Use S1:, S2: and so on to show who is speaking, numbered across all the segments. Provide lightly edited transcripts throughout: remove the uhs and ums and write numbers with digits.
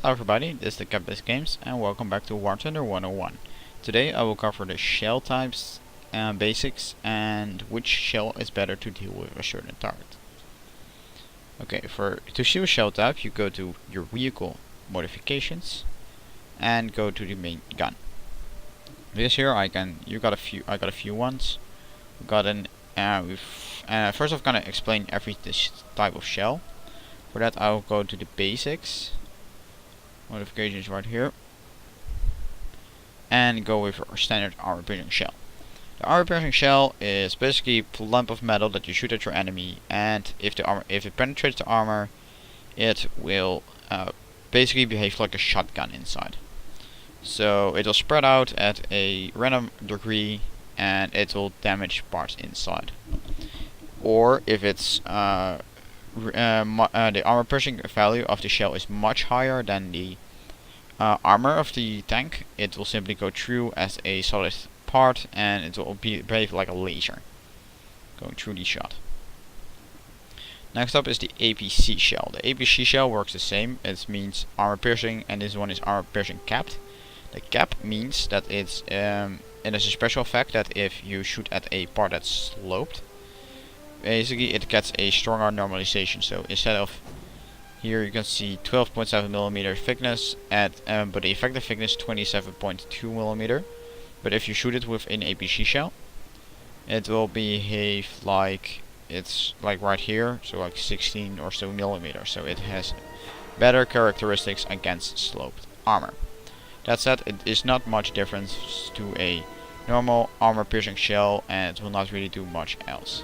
S1: Hello everybody, this is the Capitalist Games and welcome back to War Thunder 101. Today I will cover the shell types, basics, and which shell is better to deal with a certain target. Okay, to choose shell type you go to your vehicle modifications and go to the main gun. This here I got a few ones. First I'm gonna explain this type of shell. For that I will go to the basics. Modifications right here, and go with our standard armor piercing shell. The armor piercing shell is basically a lump of metal that you shoot at your enemy, and if it penetrates the armor, it will basically behave like a shotgun inside. So it will spread out at a random degree, and it will damage parts inside. Or if it's the armor piercing value of the shell is much higher than the armor of the tank, it will simply go through as a solid part and it will behave like a laser going through the shot. Next up is the APC shell. The APC shell works the same. It means armor piercing, and this one is armor piercing capped. The cap means that it has a special effect that if you shoot at a part that's sloped, basically it gets a stronger normalization. So instead of here you can see 12.7 millimeter thickness but the effective thickness 27.2 millimeter. But if you shoot it with an APC shell, it will behave like it's like right here, so like 16 or so millimeters. So it has better characteristics against sloped armor. That said, it is not much difference to a normal armor piercing shell, and it will not really do much else.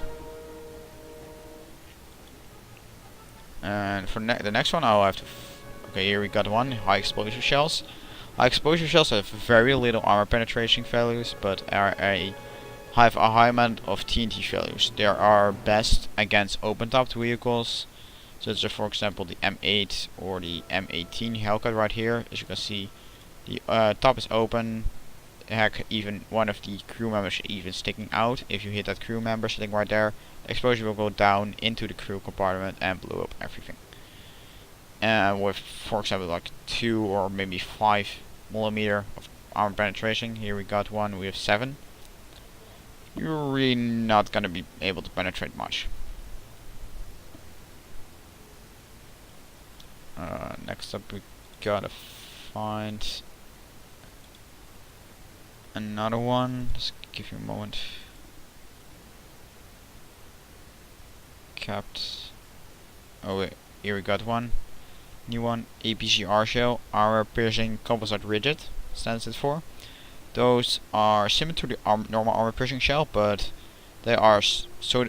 S1: And for the next one I'll have to okay, here we got one, high explosive shells. High explosive shells have very little armor penetration values, but have a high amount of TNT values. They are best against open topped vehicles, such as for example the M8 or the M18 Hellcat right here. As you can see, the top is open. Heck, even one of the crew members even sticking out. If you hit that crew member sitting right there, the explosion will go down into the crew compartment and blow up everything. With, for example, like 2 or maybe 5 millimeter of armor penetration. Here we got one, we have 7. You're really not gonna be able to penetrate much. Next up we gotta find another one. Just give you a moment. Capped. Oh wait, here we got one. New one, APCR shell, armor piercing composite rigid, stands it for. Those are similar to the normal armor piercing shell, but they are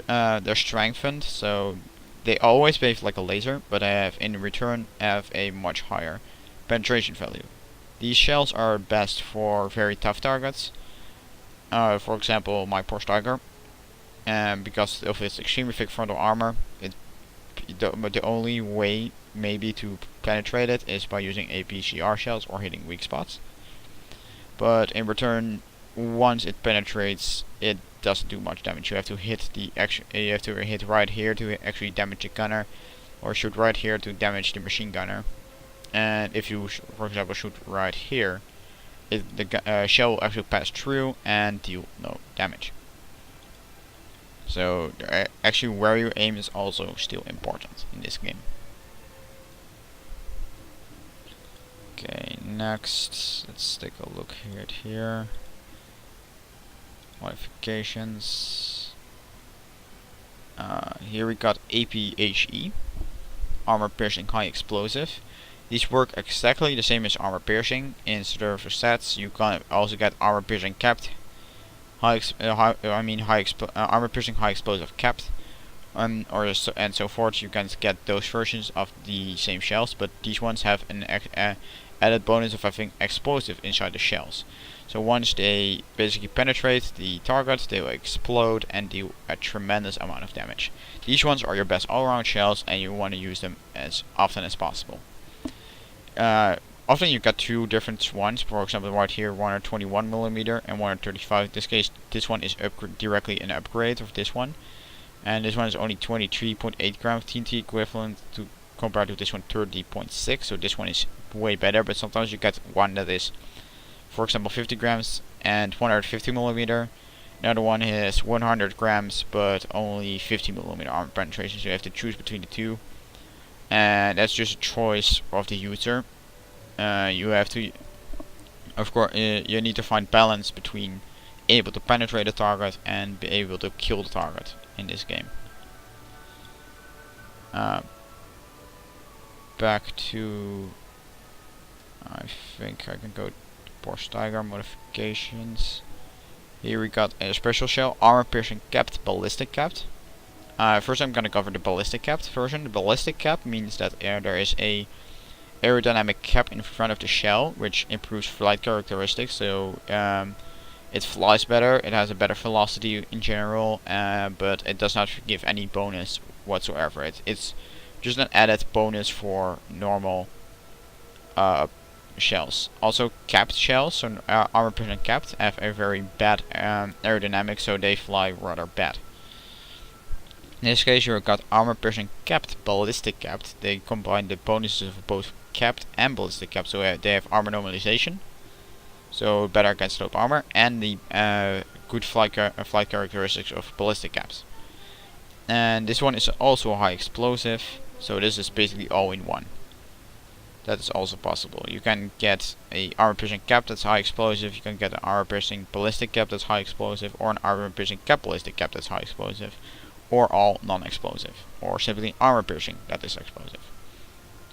S1: they're strengthened, so they always behave like a laser, but in return have a much higher penetration value. These shells are best for very tough targets. For example, my Porsche Tiger. Because of its extremely thick frontal armor, the only way maybe to penetrate it is by using APCR shells or hitting weak spots. But in return, once it penetrates, it doesn't do much damage. You have to hit right here to actually damage the gunner, or shoot right here to damage the machine gunner. And if you, for example, shoot right here, the shell will actually pass through and deal no damage. So actually where you aim is also still important in this game. Okay, next let's take a look here. Modifications. Here we got APHE, armor piercing high explosive. These work exactly the same as armor piercing. Instead of stats, you can also get armor piercing capped, armor piercing high explosive capped, and so forth. You can get those versions of the same shells, but these ones have an added bonus of having explosive inside the shells. So once they basically penetrate the target, they will explode and do a tremendous amount of damage. These ones are your best all-around shells, and you want to use them as often as possible. Often you got two different ones. For example, right here, 121 millimeter and 135. In this case, this one is directly an upgrade of this one, and this one is only 23.8 grams TNT, equivalent to compared to this one 30.6, so this one is way better, but sometimes you get one that is, for example, 50 grams and 150 millimeter. Another one is 100 grams but only 50 millimeter armor penetration, so you have to choose between the two, and that's just a choice of the user. You have to, of course, you need to find balance between able to penetrate the target and be able to kill the target in this game. Back to, I think I can go to Porsche Tiger modifications. Here we got a special shell, armor piercing capped, ballistic capped. First I'm gonna cover the ballistic capped version. The ballistic cap means that there is a aerodynamic cap in front of the shell, which improves flight characteristics, so it flies better, it has a better velocity in general, but it does not give any bonus whatsoever. It's just an added bonus for normal shells. Also, capped shells, so armor piercing capped, have a very bad aerodynamics, so they fly rather bad. In this case, you've got armor piercing capped, ballistic capped. They combine the bonuses of both capped and ballistic capped, so they have armor normalization, so better against slope armor, and the good flight characteristics of ballistic caps. And this one is also high explosive, so this is basically all in one. That is also possible. You can get a armor piercing cap that's high explosive, you can get an armor piercing ballistic cap that's high explosive, or an armor piercing cap ballistic cap that's high explosive, or all non-explosive, or simply armor piercing that is explosive.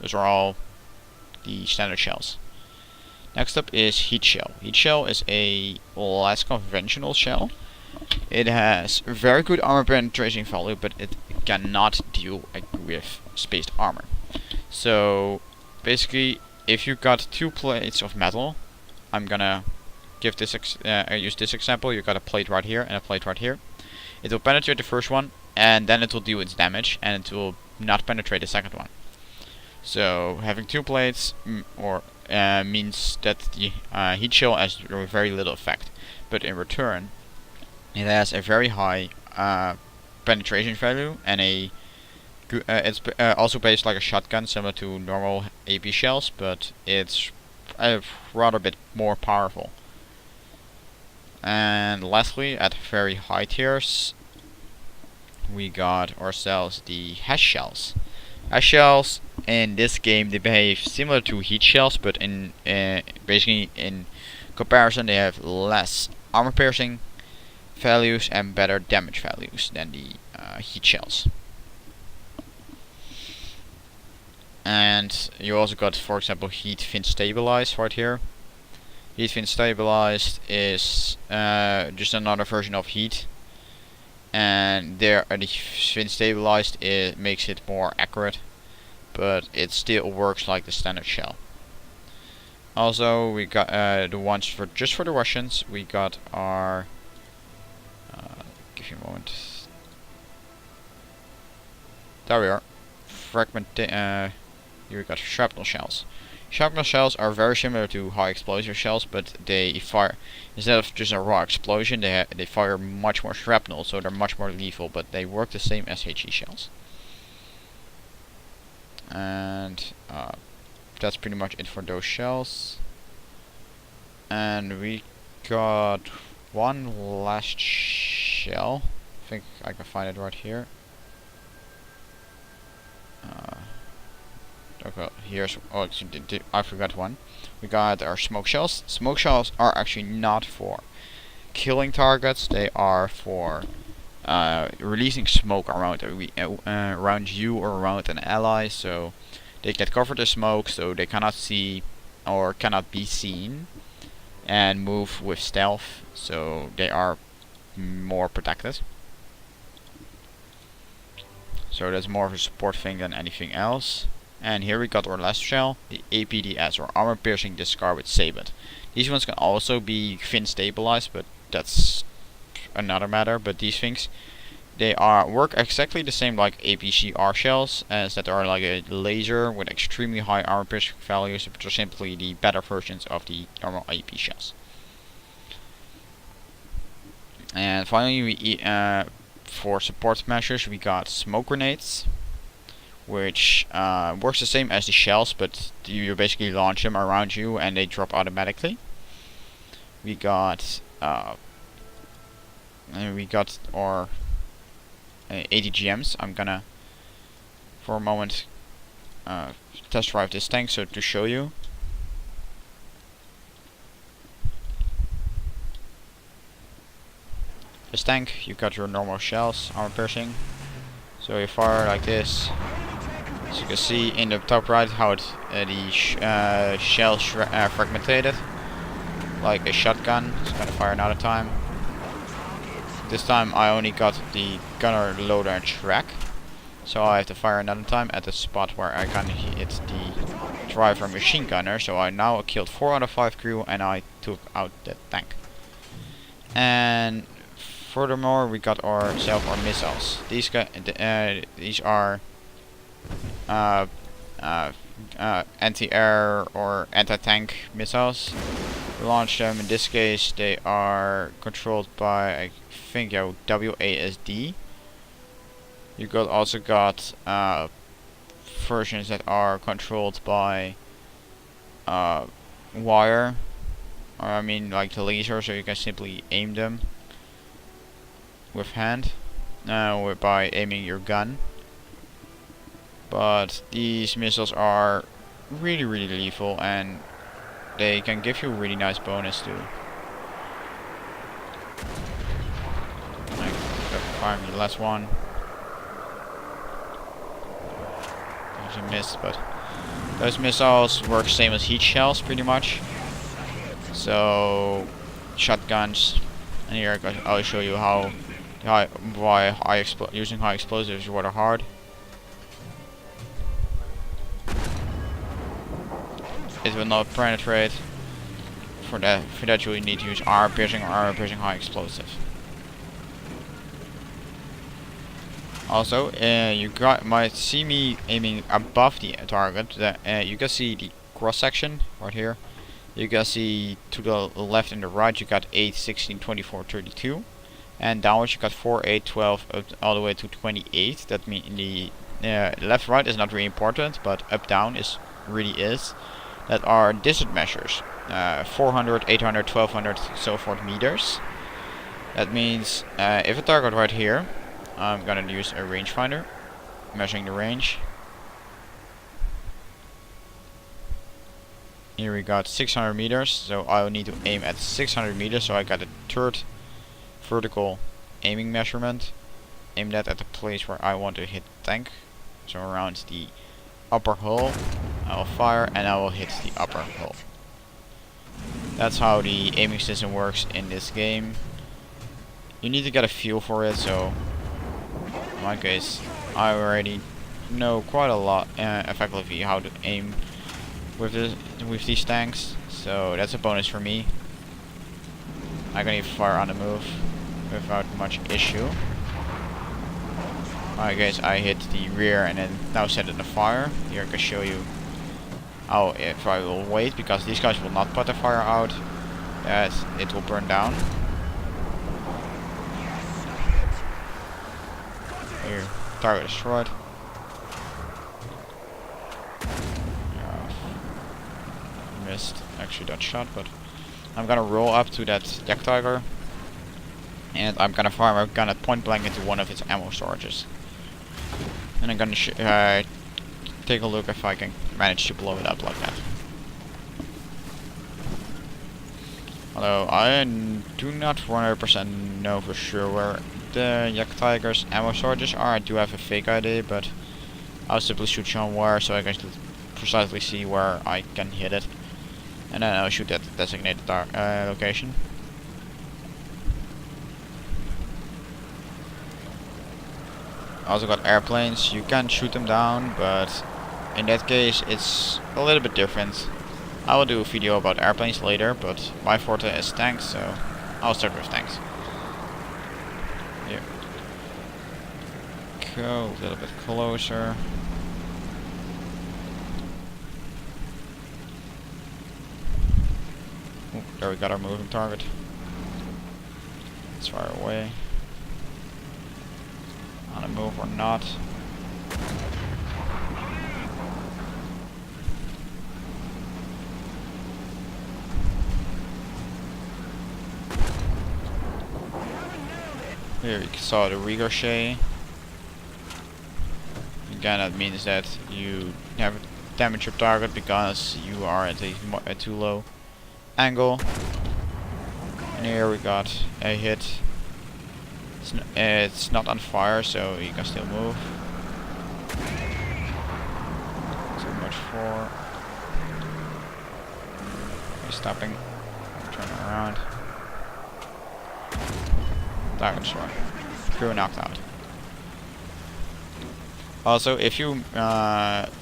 S1: Those are all the standard shells. Next up is heat shell. Heat shell is a less conventional shell. It has very good armor penetration value, but it cannot deal with spaced armor. So basically, if you've got two plates of metal, I'm gonna give this use this example. You've got a plate right here and a plate right here. It will penetrate the first one, and then it will do its damage, and it will not penetrate the second one. So having two plates means that the heat shell has very little effect, but in return it has a very high penetration value, and it's also based like a shotgun, similar to normal AP shells, but it's rather bit more powerful. And lastly, at very high tiers, we got ourselves the Hesh shells. Hesh shells in this game, they behave similar to heat shells, but in basically in comparison, they have less armor piercing values and better damage values than the heat shells. And you also got, for example, heat fin stabilized right here. Heat fin stabilized is just another version of heat, and there the fin stabilized, it makes it more accurate, but it still works like the standard shell. Also, we got the ones for just for the Russians. We got our give you a moment. There we are. Here we got shrapnel shells. Shrapnel shells are very similar to high explosive shells, but they fire, instead of just a raw explosion, they fire much more shrapnel, so they're much more lethal, but they work the same as HE shells. And that's pretty much it for those shells. And we got one last shell. I think I can find it right here. Okay, here's, oh, I forgot one. We got our smoke shells. Smoke shells are actually not for killing targets. They are for releasing smoke around around you or around an ally. So they get covered in smoke, so they cannot see or cannot be seen, and move with stealth. So they are more protected. So that's more of a support thing than anything else. And here we got our last shell, the APDS, or Armor Piercing Discard with Sabot. These ones can also be fin stabilized, but that's another matter. But these things, they work exactly the same like APCR shells, as that are like a laser with extremely high armor piercing values, which are simply the better versions of the normal AP shells. And finally, we for support measures, we got smoke grenades, which works the same as the shells, but you basically launch them around you and they drop automatically. We got our ATGMs. I'm gonna for a moment test drive this tank so to show you. This tank, you've got your normal shells, armor piercing. So you fire like this. As you can see in the top right how it, the shell fragmented, like a shotgun. It's gonna fire another time. This time I only got the gunner, loader and track. So I have to fire another time at the spot where I can hit the driver machine gunner. So I now killed 4 out of 5 crew and I took out the tank. And furthermore, we got ourselves our missiles. These are anti-air or anti-tank missiles. We launch them. In this case, they are controlled by, I think, WASD. You also got versions that are controlled by wire, or I mean like the laser, so you can simply aim them with hand by aiming your gun. But these missiles are really lethal and they can give you a really nice bonus too. Fire me the last one. Actually missed, but those missiles work same as heat shells pretty much. So shotguns, and here I'll show you why using high explosives is rather hard. It will not penetrate. For that you need to use armor piercing or armor piercing high explosive. Also, you might see me aiming above the target. You can see the cross section right here. You can see to the left and the right you got 8, 16, 24, 32. And downwards you got 4, 8, 12 up all the way to 28. That means the left right is not really important, but up down really is. That are distance measures. 400, 800, 1200, so forth meters. That means if a target right here, I'm gonna use a rangefinder, measuring the range. Here we got 600 meters, so I will need to aim at 600 meters. So I got a third vertical aiming measurement. Aim that at the place where I want to hit the tank, so around the upper hull. I will fire and I will hit the upper hull. That's how the aiming system works in this game. You need to get a feel for it, so in my case I already know quite a lot effectively how to aim with these tanks, so that's a bonus for me. I can even fire on the move without much issue. Alright guys, I hit the rear and then now set it on fire. Here I can show you how if I will wait, because these guys will not put the fire out, that it will burn down. Here, target destroyed. Missed actually that shot, but I'm gonna roll up to that Yak Tiger and I'm gonna fire my gun at point blank into one of its ammo storages. And I'm gonna take a look if I can manage to blow it up like that. Although I do not 100% know for sure where the Yak Tiger's ammo storages are. I do have a fake idea, but I'll simply shoot somewhere so I can precisely see where I can hit it. And then I'll shoot at the designated location. Also got airplanes. You can shoot them down, but in that case it's a little bit different. I will do a video about airplanes later, but my forte is tanks, so I'll start with tanks. Here. Go a little bit closer. Ooh, there we got our moving target. It's far away. On a move or not. Here you saw the ricochet. Again, that means that you never damage your target because you are at a too low angle. And here we got a hit. It's not on fire, so you can still move. Too much for. He's stopping. Turn around. Dragon Sword. Crew knocked out. Also, if you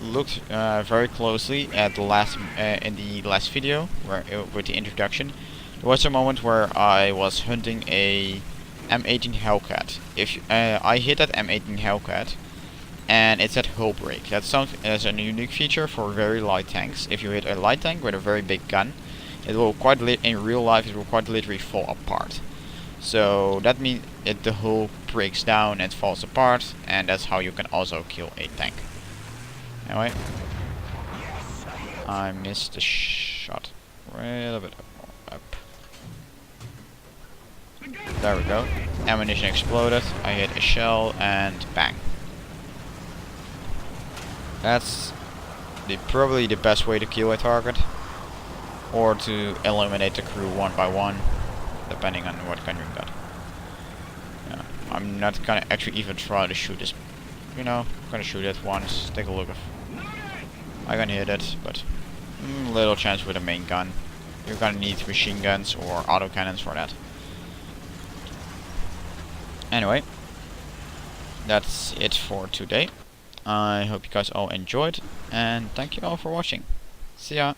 S1: looked very closely at the last in the last video, where with the introduction, there was a moment where I was hunting a M18 Hellcat. If I hit that M18 Hellcat, and it's at hull break. That's a unique feature for very light tanks. If you hit a light tank with a very big gun, it will in real life it will quite literally fall apart. So that means the hull breaks down and falls apart, and that's how you can also kill a tank. Anyway, I missed the shot a little bit up. There we go. Ammunition exploded. I hit a shell and bang. That's probably the best way to kill a target, or to eliminate the crew one by one, depending on what gun you got. Yeah, I'm not gonna actually even try to shoot this. You know, I'm gonna shoot it once, take a look if I can hit it, but little chance with a main gun. You're gonna need machine guns or autocannons for that. Anyway, that's it for today. I hope you guys all enjoyed, and thank you all for watching. See ya!